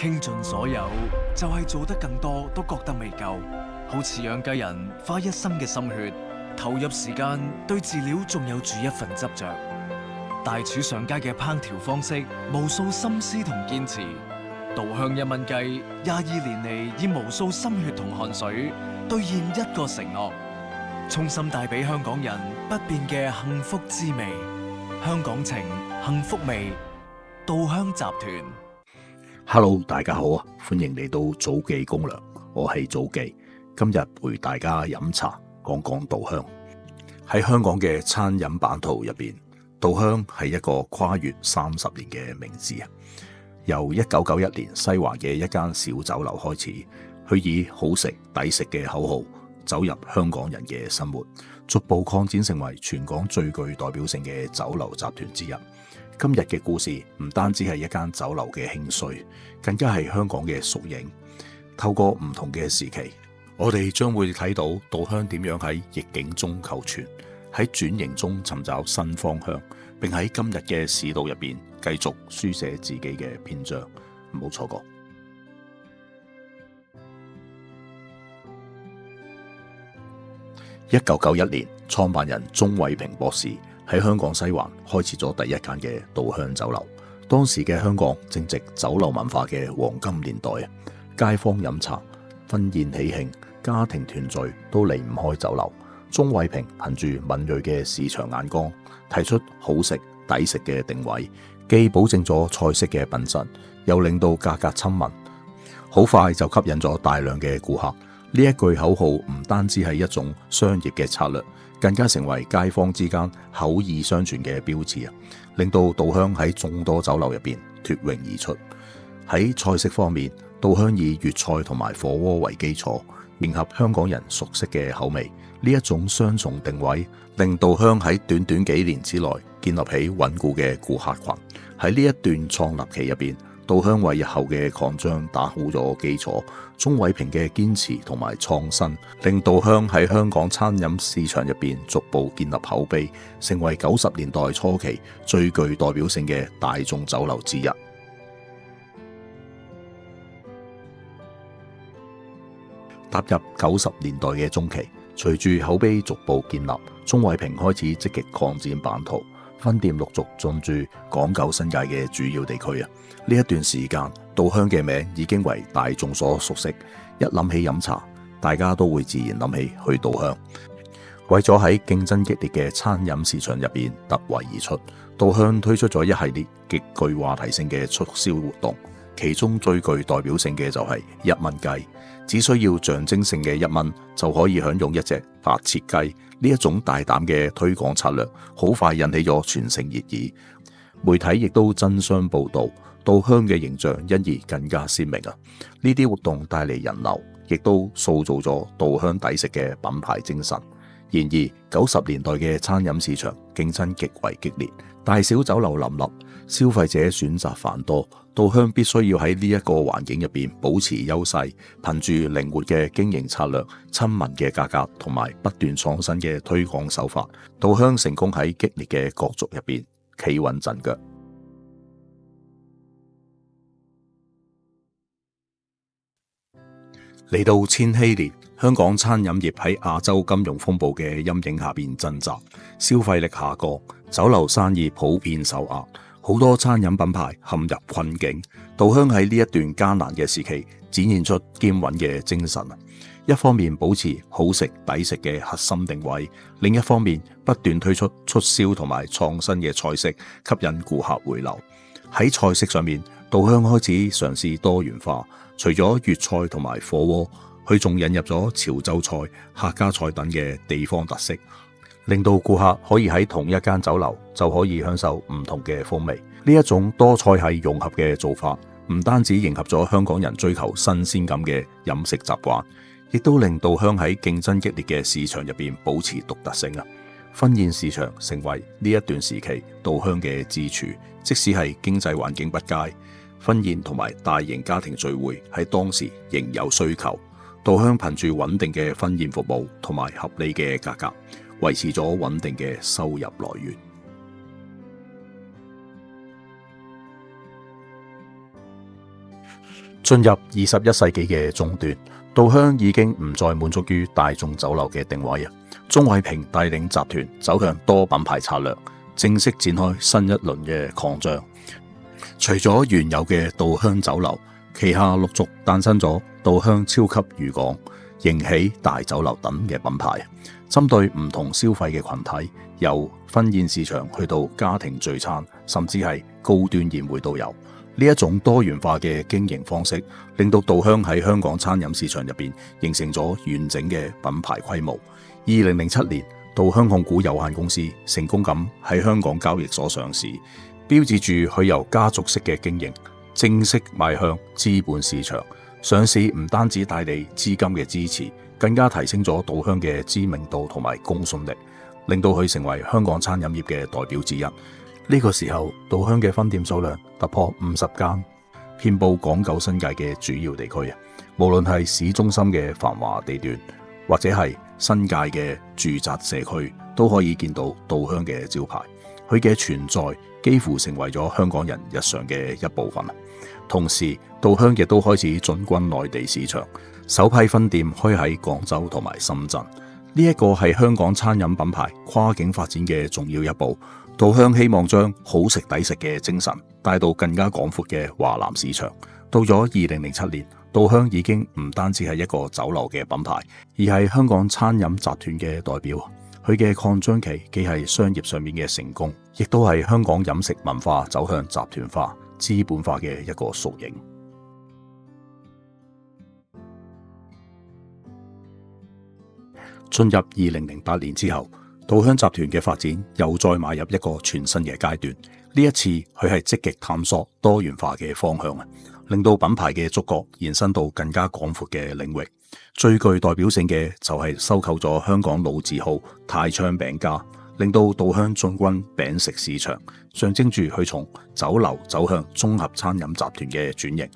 傾盡所有，就係做得更多都覺得未夠。好似養雞人花一生嘅心血，投入時間，對飼料仲有住一份執着。大廚上街嘅烹調方式，無數心思同堅持。稻香一蚊雞22年嚟，以無數心血同汗水兌現一個承諾，衷心帶俾香港人不變嘅幸福滋味。香港情，幸福味，稻香集團。Hello， 大家好啊！歡迎嚟到早記公略，我係早記，今日陪大家飲茶，講講稻香。喺香港嘅餐飲版圖入邊，稻香係一個跨越30年嘅名字啊！由1991年西環嘅一間小酒樓開始，佢以好食抵食嘅口號走入香港人嘅生活，逐步擴展成為全港最具代表性嘅酒樓集團之一。今日嘅故事唔單止係一間酒樓嘅興衰，更加係香港嘅縮影。透過唔同嘅時期，我哋將會睇到稻香點樣喺逆境中求存，喺轉型中尋找新方向，並喺今日嘅市道入邊繼續書寫自己嘅篇章。唔好錯過。1991年，創辦人鍾偉平博士喺香港西環開設咗第一間嘅稻香酒樓。當時嘅香港正值酒樓文化嘅黃金年代啊！街坊飲茶、婚宴喜慶、家庭團聚都離唔開酒樓。鍾偉平憑住敏銳嘅市場眼光，提出好食抵食嘅定位，既保證咗菜式嘅品質，又令到價格親民，好快就吸引咗大量嘅顧客。呢一句口號唔單止係一種商業嘅策略，更加成為街坊之間口耳相傳嘅標誌啊！令到稻香喺眾多酒樓入邊脫穎而出。喺菜式方面，稻香以粵菜同埋火鍋為基礎，迎合香港人熟悉嘅口味。呢一種雙重定位，令稻香喺短短幾年之內建立起穩固嘅顧客群。喺呢一段創立期入邊，稻香為日後嘅擴張打好咗基礎。鍾偉平嘅堅持同埋創新，令稻香喺香港餐飲市場入邊逐步建立口碑，成為90年代初期最具代表性嘅大眾酒樓之一。踏入90年代嘅中期，隨住口碑逐步建立，鍾偉平開始積極擴展版圖，分店陸續進駐港九新界嘅主要地區啊！呢一段時間，稻香嘅名已經為大眾所熟悉，一諗起飲茶，大家都會自然諗起去稻香。為咗喺競爭激烈嘅餐飲市場入邊突圍而出，稻香推出咗一系列極具話題性嘅促銷活動，其中最具代表性嘅就係1蚊雞。只需要象徵性嘅1蚊就可以享用一隻白切雞，呢一種大膽嘅推廣策略，好快引起咗全城熱議。媒體亦都爭相報道，稻香嘅形象因而更加鮮明啊！呢啲活動帶嚟人流，亦都塑造咗稻香抵食嘅品牌精神。然而90年代嘅餐飲市場競爭極為激烈，大小酒樓林立，消費者選擇繁多，稻香必須要喺呢一個環境入邊保持優勢，憑住靈活嘅經營策略、親民嘅價格同埋不斷創新嘅推廣手法，稻香成功喺激烈嘅角逐入邊企穩陣腳。嚟到千禧年，香港餐飲業喺亞洲金融風暴嘅陰影下邊掙扎，消費力下降，酒樓生意普遍受壓，好多餐飲品牌陷入困境。稻香喺呢一段艱難嘅時期，展現出堅穩嘅精神。一方面保持好食抵食嘅核心定位，另一方面不斷推出促銷同埋創新嘅菜式，吸引顧客回流。喺菜式上面，稻香開始嘗試多元化，除咗粵菜同埋火鍋，佢仲引入咗潮州菜、客家菜等嘅地方特色，令到顧客可以喺同一間酒樓就可以享受唔同嘅風味。呢一種多菜系融合嘅做法，唔單止迎合咗香港人追求新鮮感嘅飲食習慣，亦都令稻香喺競爭激烈嘅市場入邊保持獨特性啊！婚宴市場成為呢一段時期稻香嘅支柱，即使係經濟環境不佳，婚宴同埋大型家庭聚會喺當時仍有需求。稻香憑住穩定嘅婚宴服務同埋合理嘅價格，維持咗穩定嘅收入來源。進入21世紀嘅中段，稻香已經唔再滿足於大眾酒樓嘅定位。鍾偉平帶領集團走向多品牌策略，正式展開新一輪嘅擴張。除咗原有嘅稻香酒樓，旗下陸續誕生咗稻香超級漁港、迎喜大酒樓等嘅品牌，針對唔同消費嘅群體，由婚宴市場去到家庭聚餐，甚至係高端宴會都有。呢一種多元化嘅經營方式，令到稻香喺香港餐飲市場入邊形成咗完整嘅品牌規模。2007年，稻香控股有限公司成功咁喺香港交易所上市，標誌住佢由家族式嘅經營正式邁向資本市場。上市唔單止帶嚟資金嘅支持，更加提升咗稻香嘅知名度同埋公信力，令到佢成為香港餐飲業嘅代表之一。呢個時候，稻香嘅分店數量突破50間，遍佈港九新界嘅主要地區。無論係市中心嘅繁華地段，或者係新界嘅住宅社區，都可以見到稻香嘅招牌。佢嘅存在幾乎成為咗香港人日常嘅一部分。同時，稻香亦都開始進軍內地市場，首批分店開喺廣州同埋深圳。呢一個係香港餐飲品牌跨境發展嘅重要一步。稻香希望將好食抵食嘅精神帶到更加廣闊嘅華南市場。到咗2007年，稻香已經唔單止係一個酒樓嘅品牌，而係香港餐飲集團嘅代表。佢嘅擴張期既係商業上面嘅成功，亦都係香港飲食文化走向集團化、資本化嘅一個縮影。進入2008年之後，稻香集團嘅發展又再邁入一個全新嘅階段。呢一次佢係積極探索多元化嘅方向，令到品牌嘅觸角延伸到更加廣闊嘅領域。最具代表性嘅就係收購咗香港老字號泰昌餅家，令到稻香進軍餅食市場，象徵住佢從酒樓走向綜合餐飲集團嘅轉型。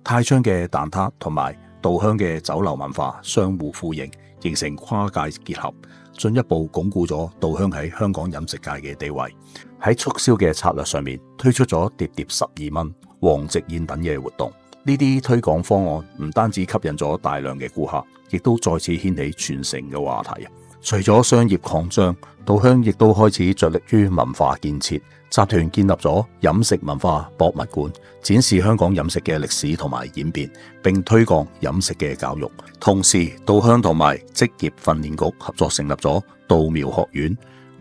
泰昌嘅蛋撻同埋稻香嘅酒樓文化相互呼應，形成跨界結合，進一步鞏固咗稻香喺香港飲食界嘅地位。喺促銷嘅策略上面，推出咗碟碟12蚊、王席宴等嘅活動。呢啲推廣方案唔單止吸引咗大量嘅顧客，亦都再次掀起全城嘅話題。除咗商業擴張，稻香亦都開始着力於文化建設。集團建立咗飲食文化博物館，展示香港飲食嘅歷史同埋演變，並推廣飲食嘅教育。同時，稻香同埋職業訓練局合作成立咗稻苗學院，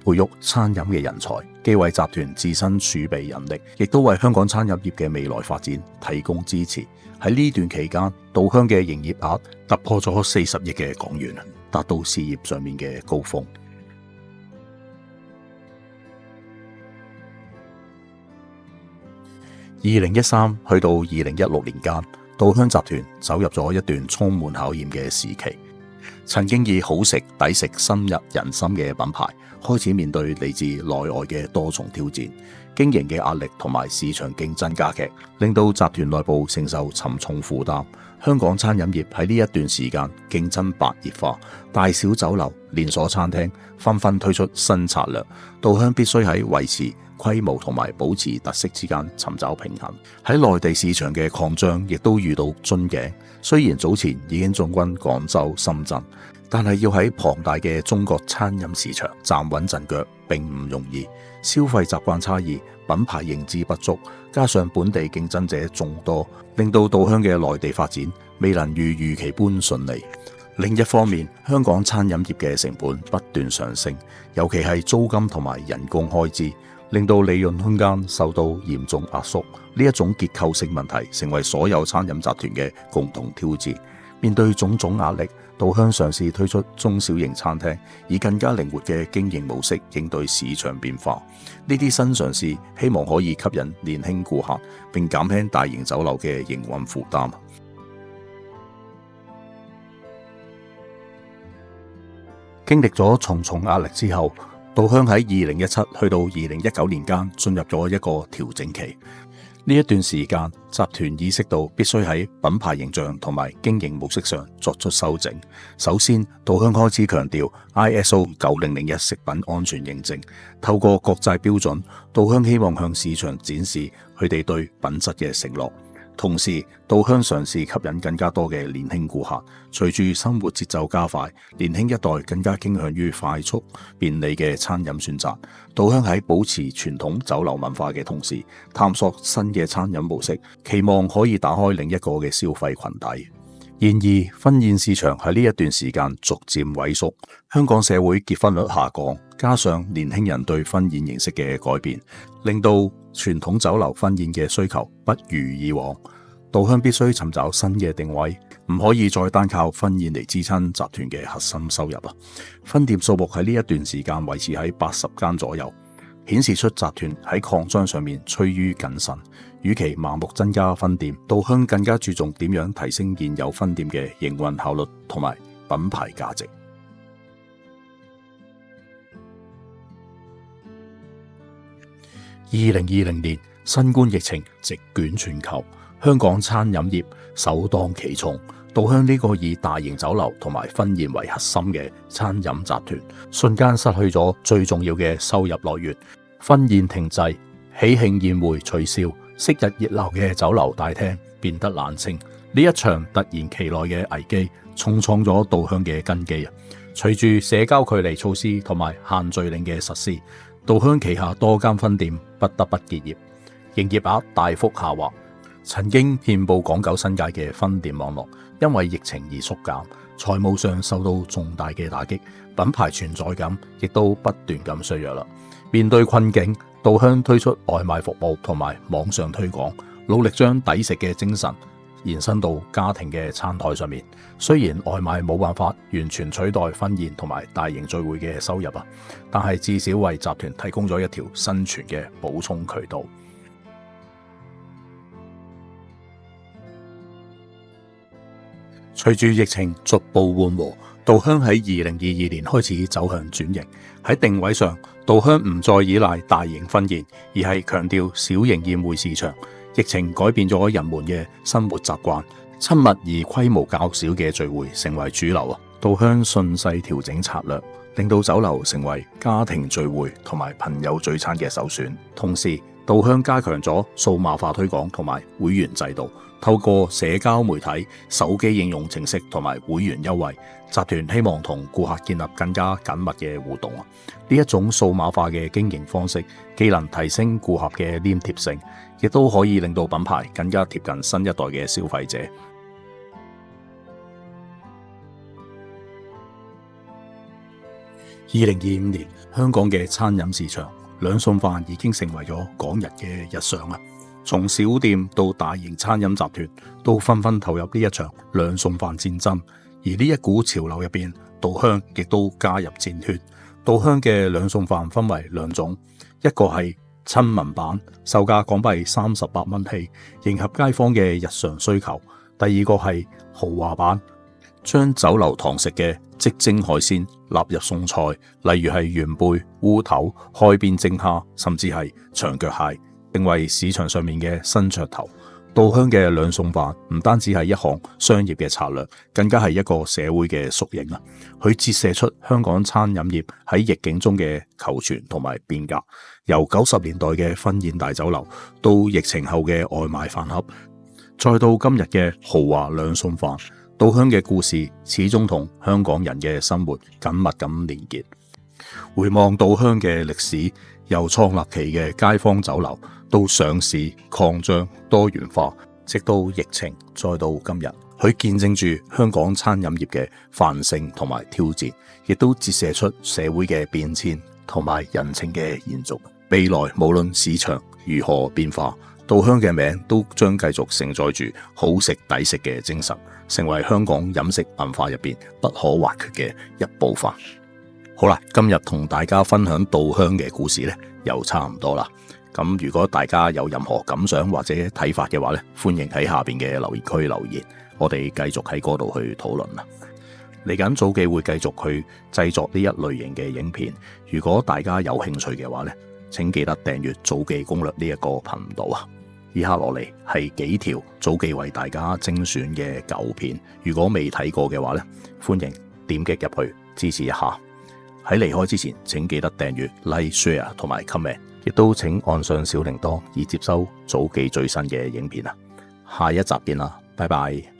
培育餐飲嘅人才，既為集團自身儲備人力，亦都為香港餐飲業嘅未來發展提供支持。喺呢段期間，稻香嘅營業額突破咗40億嘅港元，達到事業上面嘅高峰。2013去到2016年間，稻香集團走入咗一段充滿考驗嘅時期。曾經以好食抵食深入人心嘅品牌，開始面對嚟自內外嘅多重挑戰，經營嘅壓力同埋市場競爭加劇，令到集團內部承受沉重負擔。香港餐飲業喺呢一段時間競爭白熱化，大小酒樓、連鎖餐廳紛紛推出新策略，稻香必須喺維持規模同埋保持特色之間尋找平衡。喺內地市場嘅擴張亦都遇到樽頸，雖然早前已經進軍廣州、深圳，但係要喺龐大嘅中國餐飲市場站穩陣腳並唔容易。消費習慣差異、品牌認知不足，加上本地競爭者眾多，令到稻香嘅內地發展未能如預期般順利。另一方面，香港餐飲業嘅成本不斷上升，尤其係租金同埋人工開支，令到利潤空間受到嚴重壓縮。呢一種結構性問題成為所有餐飲集團嘅共同挑戰。面對種種壓力，稻香嘗試推出中小型餐廳，以更加靈活嘅經營模式應對市場變化。呢啲新嘗試希望可以吸引年輕顧客，並減輕大型酒樓嘅營運負擔。經歷咗重重壓力之後，稻香喺2017去到2019年間進入咗一個調整期。呢一段時間，集團意識到必須喺品牌形象同埋經營模式上作出修正。首先，稻香開始強調 ISO 9001食品安全認證，透過國際標準，稻香希望向市場展示佢哋對品質嘅承諾。同時，稻香嘗試吸引更加多嘅年輕顧客。隨住生活節奏加快，年輕一代更加傾向於快速便利嘅餐飲選擇。稻香喺保持傳統酒樓文化嘅同時，探索新嘅餐飲模式，期望可以打開另一個嘅消費群體。然而，婚宴市場喺呢一段時間逐漸萎縮，香港社會結婚率下降，加上年輕人對婚宴形式嘅改變，令到傳統酒樓婚宴嘅需求不如以往。稻香必須尋找新嘅定位，唔可以再單靠婚宴嚟支撐集團嘅核心收入啦。分店數目喺呢一段時間維持喺80間左右，顯示出集團喺擴張上面趨於謹慎。與其盲目增加分店，稻香更加注重點樣提升現有分店嘅營運效率同埋品牌價值。2020年新冠疫情席捲全球，香港餐飲業首當其衝。稻香呢個以大型酒樓同埋婚宴為核心嘅餐飲集團，瞬間失去咗最重要嘅收入來源。婚宴停滯，喜慶宴會取消，昔日熱鬧嘅酒樓大廳變得冷清。呢一場突然其來嘅危機，重創咗稻香嘅根基。隨住社交距離措施同埋限聚令嘅實施，稻香旗下多間分店不得不結業，營業額大幅下滑。曾經遍佈港九新界嘅分店網絡，因為疫情而縮減，財務上受到重大嘅打擊，品牌存在感亦都不斷咁削弱啦。面對困境，稻香推出外賣服務同埋網上推廣，努力將抵食嘅精神延伸到家庭嘅餐台上面。雖然外賣冇辦法完全取代婚宴同埋大型聚會嘅收入，但係至少為集團提供咗一條生存嘅補充渠道。隨住疫情逐步緩和，稻香喺2022年開始走向轉型。喺定位上，稻香唔再依賴大型婚宴，而係強調小型宴會市場。疫情改變咗人們嘅生活習慣，親密而規模較小嘅聚會成為主流。稻香順勢調整策略，令到酒樓成為家庭聚會同埋朋友聚餐嘅首選。同時，稻香加強咗數碼化推廣同埋會員制度，透過社交媒體、手機應用程式同埋會員優惠，集團希望同顧客建立更加緊密嘅互動。呢一種數碼化嘅經營方式，既能提升顧客嘅黏貼性，亦都可以令到品牌更加貼近新一代嘅消費者。2025年，香港嘅餐飲市場，兩餸飯已經成為咗港人嘅日常啊！從小店到大型餐飲集團，都紛紛投入呢一場兩餸飯戰爭。而呢一股潮流入邊，稻香亦都加入戰圈。稻香嘅兩餸飯分為兩種，一個係親民版，售價港幣38蚊起，迎合街坊嘅日常需求；第二個係豪華版，將酒樓堂食嘅即蒸海鮮納入餸菜，例如係元貝、烏頭、海邊蒸蝦，甚至係長腳蟹，成為市場上面嘅新噱頭。稻香嘅兩餸飯唔單止係一項商業嘅策略，更加係一個社會嘅縮影啊！佢折射出香港餐飲業喺逆境中嘅求存同埋變革，由90年代嘅婚宴大酒樓，到疫情後嘅外賣飯盒，再到今日嘅豪華兩餸飯。稻香嘅故事始終同香港人嘅生活緊密咁連結。回望稻香嘅歷史，由創立期嘅街坊酒樓到上市擴張多元化，直到疫情，再到今日，佢見證住香港餐飲業嘅繁盛同埋挑戰，亦都折射出社會嘅變遷同埋人情嘅延續。未來無論市場如何變化，稻香嘅名都將繼續承載住好食抵食嘅精神，成為香港飲食文化入邊不可或缺嘅一部分。好啦，今日同大家分享稻香嘅故事呢，又差唔多啦。咁如果大家有任何感想或者睇法嘅話呢，歡迎喺下邊嘅留言區留言，我哋繼續喺嗰度去討論啦。嚟緊早記會繼續去製作呢一類型嘅影片，如果大家有興趣嘅話呢，請記得訂閱早記攻略呢一個頻道啊。以下落嚟係幾條早記為大家精選嘅舊片，如果未睇過嘅話呢，歡迎點擊入去支持一下。喺離開之前，請記得訂閱、like、share 同埋 comment， 亦都請按上小鈴鐺以接收早記最新嘅影片啊！下一集見啦，拜拜。